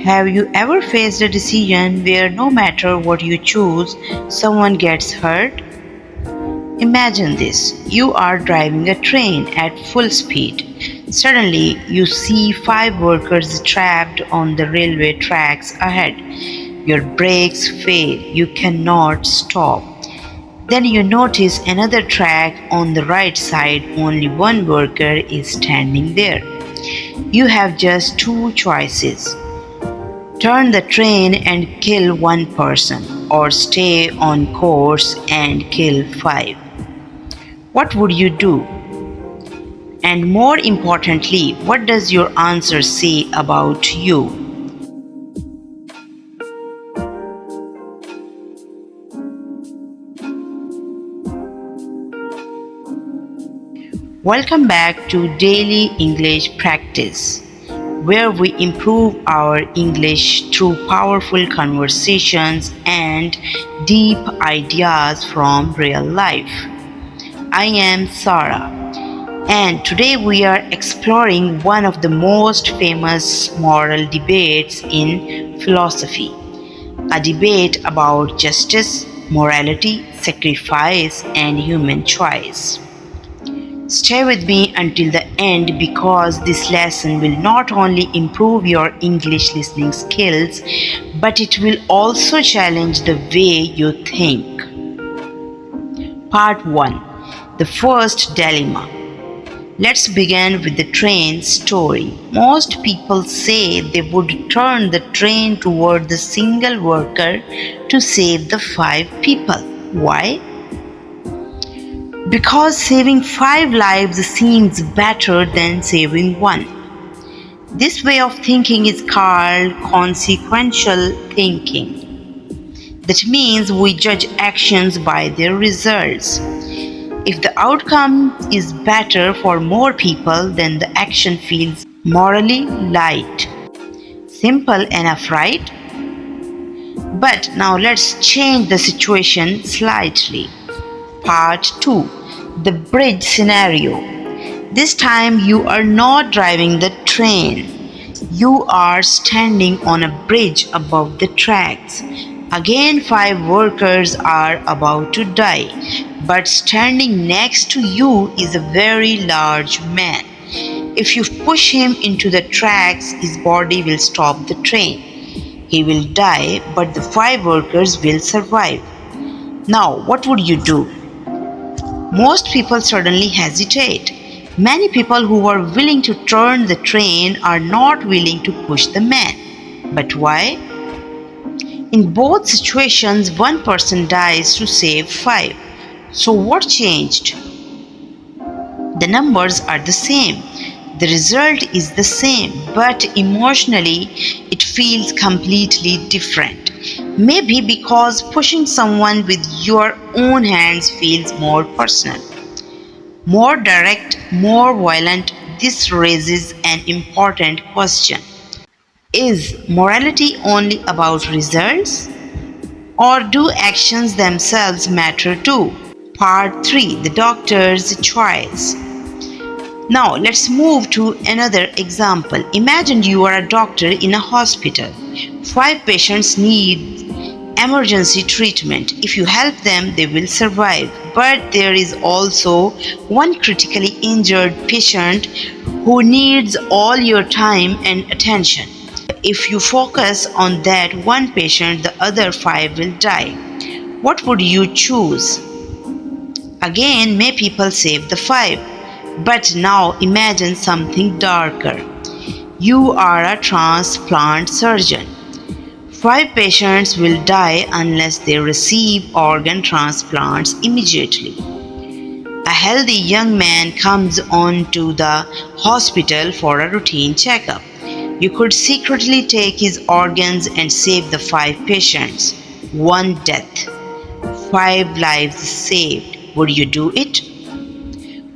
Have you ever faced a decision where no matter what you choose, someone gets hurt? Imagine this. You are driving a train at full speed. Suddenly, you see five workers trapped on the railway tracks ahead. Your brakes fail. You cannot stop. Then you notice another track on the right side. Only one worker is standing there. You have just two choices: turn the train and kill one person, or stay on course and kill five. What would you do? And more importantly, what does your answer say about you? Welcome back to Daily English Practice, where we improve our English through powerful conversations and deep ideas from real life. I am Sarah, and today we are exploring one of the most famous moral debates in philosophy, a debate about justice, morality, sacrifice, and human choice. Stay with me until the end because this lesson will not only improve your English listening skills, but it will also challenge the way you think. Part 1. The first dilemma. Let's begin with the train story. Most people say they would turn the train toward the single worker to save the five people. Why? Because saving five lives seems better than saving one. This way of thinking is called consequential thinking. That means we judge actions by their results. If the outcome is better for more people, then the action feels morally light. Simple enough, right? But now let's change the situation slightly. Part 2. The bridge scenario. This time you are not driving the train. You are standing on a bridge above the tracks. Again, five workers are about to die, but standing next to you is a very large man. If you push him into the tracks, his body will stop the train. He will die, but the five workers will survive. Now, what would you do? Most people suddenly hesitate. Many people who are willing to turn the train are not willing to push the man. But why? In both situations, one person dies to save five. So what changed? The numbers are the same. The result is the same, but emotionally it feels completely different. Maybe because pushing someone with your own hands feels more personal, more direct, more violent. This raises an important question. Is morality only about results? Or do actions themselves matter too? Part 3. The doctor's choice. Now let's move to another example. Imagine you are a doctor in a hospital. Five patients need emergency treatment. If you help them, they will survive. But there is also one critically injured patient who needs all your time and attention. If you focus on that one patient, the other five will die. What would you choose? Again, may people save the five. But now imagine something darker. You are a transplant surgeon. Five patients will die unless they receive organ transplants immediately. A healthy young man comes on to the hospital for a routine checkup. You could secretly take his organs and save the five patients. One death, five lives saved. Would you do it?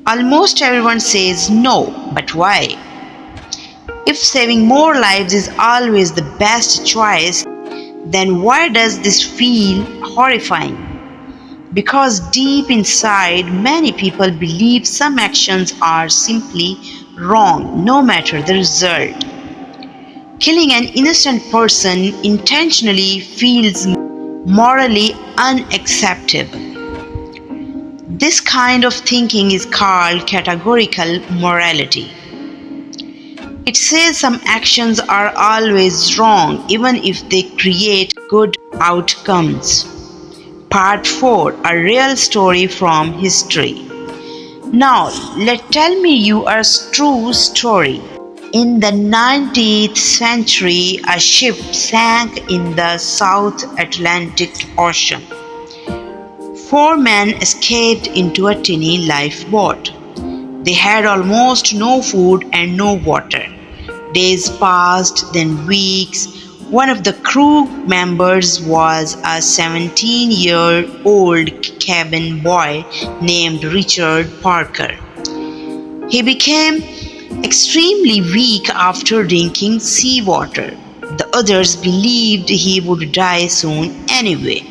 Almost everyone says no, but why? If saving more lives is always the best choice, then why does this feel horrifying? Because deep inside, many people believe some actions are simply wrong, no matter the result. Killing an innocent person intentionally feels morally unacceptable. This kind of thinking is called categorical morality. It says some actions are always wrong even if they create good outcomes. Part 4, a real story from history. Now, tell me you a true story. In the 19th century, a ship sank in the South Atlantic Ocean. 4 men escaped into a tiny lifeboat. They had almost no food and no water. Days passed, then weeks. One of the crew members was a 17-year-old cabin boy named Richard Parker. He became extremely weak after drinking seawater. The others believed he would die soon anyway.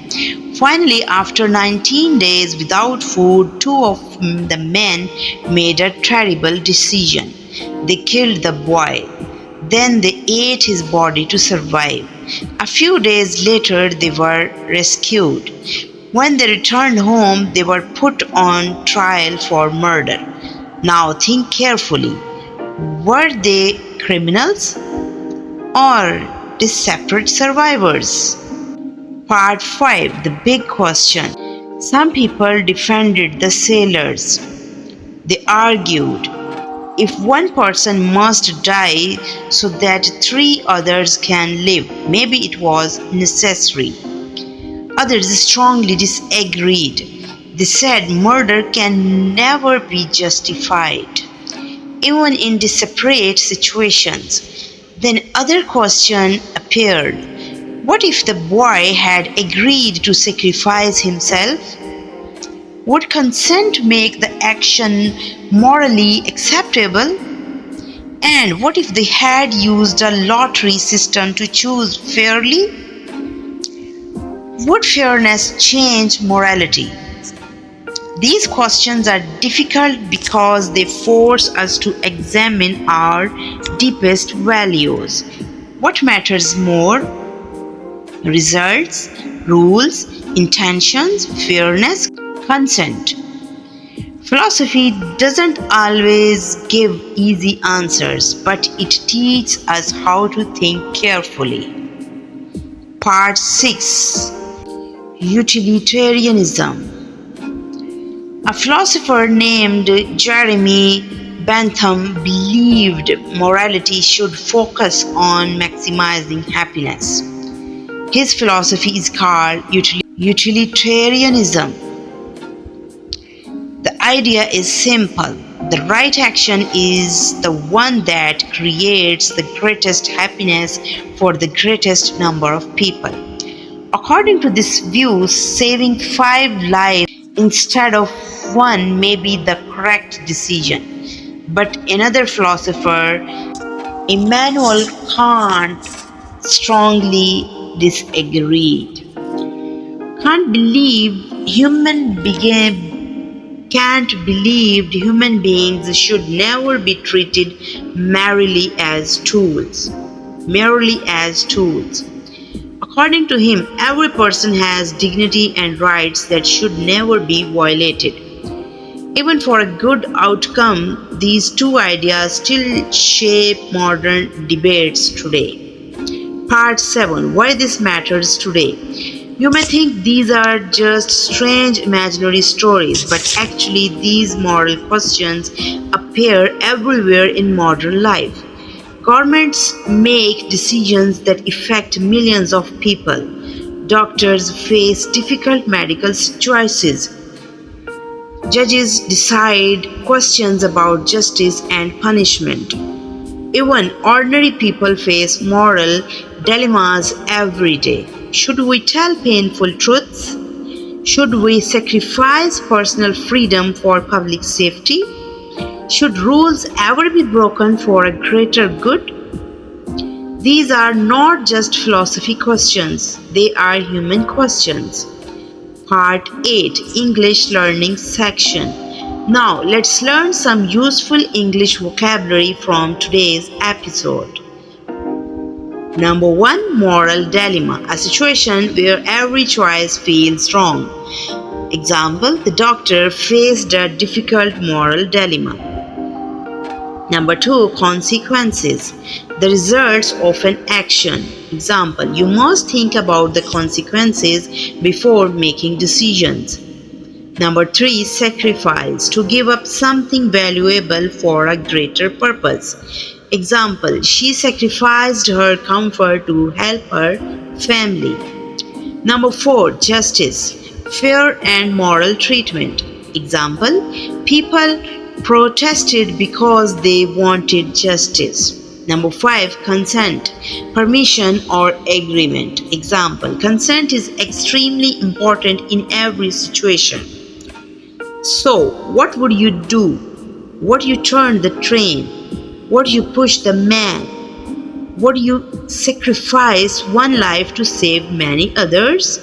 Finally, after 19 days without food, 2 of the men made a terrible decision. They killed the boy. Then they ate his body to survive. A few days later, they were rescued. When they returned home, they were put on trial for murder. Now think carefully. Were they criminals or desperate survivors? Part 5, the big question. Some people defended the sailors. They argued, if one person must die so that 3 others can live, maybe it was necessary. Others strongly disagreed. They said murder can never be justified, even in desperate situations. Then other question appeared. What if the boy had agreed to sacrifice himself? Would consent make the action morally acceptable? And what if they had used a lottery system to choose fairly? Would fairness change morality? These questions are difficult because they force us to examine our deepest values. What matters more? Results, rules, intentions, fairness, consent. Philosophy doesn't always give easy answers, but it teaches us how to think carefully. Part 6, Utilitarianism. A philosopher named Jeremy Bentham believed morality should focus on maximizing happiness. His philosophy is called utilitarianism. The idea is simple. The right action is the one that creates the greatest happiness for the greatest number of people. According to this view, saving 5 lives instead of 1 may be the correct decision. But another philosopher, Immanuel Kant, strongly disagreed. Kant believed human beings should never be treated merely as tools. According to him, every person has dignity and rights that should never be violated. Even for a good outcome, these 2 ideas still shape modern debates today. Part 7, why this matters today. You may think these are just strange imaginary stories, but actually these moral questions appear everywhere in modern life. Governments make decisions that affect millions of people. Doctors face difficult medical choices. Judges decide questions about justice and punishment. Even ordinary people face moral dilemmas every day. Should we tell painful truths? Should we sacrifice personal freedom for public safety? Should rules ever be broken for a greater good? These are not just philosophy questions, they are human questions. Part 8, English Learning Section. Now let's learn some useful English vocabulary from today's episode. Number one, moral dilemma, a situation where every choice feels wrong. Example, the doctor faced a difficult moral dilemma. Number two, consequences, the results of an action. Example, you must think about the consequences before making decisions. Number three, sacrifice, to give up something valuable for a greater purpose. Example, she sacrificed her comfort to help her family. Number four, justice, fair and moral treatment. Example, people protested because they wanted justice. Number five, consent, permission or agreement. Example, consent is extremely important in every situation. So, what would you do? Would you turn the train? Would you push the man? Would you sacrifice one life to save many others?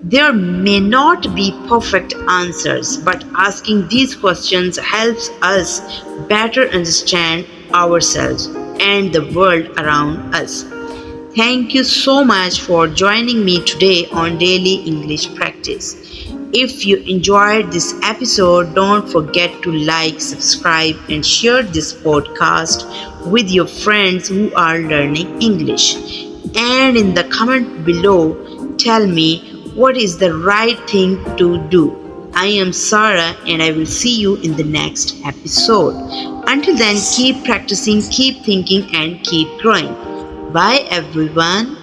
There may not be perfect answers, but asking these questions helps us better understand ourselves and the world around us. Thank you so much for joining me today on Daily English Practice. If you enjoyed this episode, don't forget to like, subscribe, and share this podcast with your friends who are learning English. And in the comment below, tell me what is the right thing to do. I am Sarah, and I will see you in the next episode. Until then, keep practicing, keep thinking, and keep growing. Bye, everyone.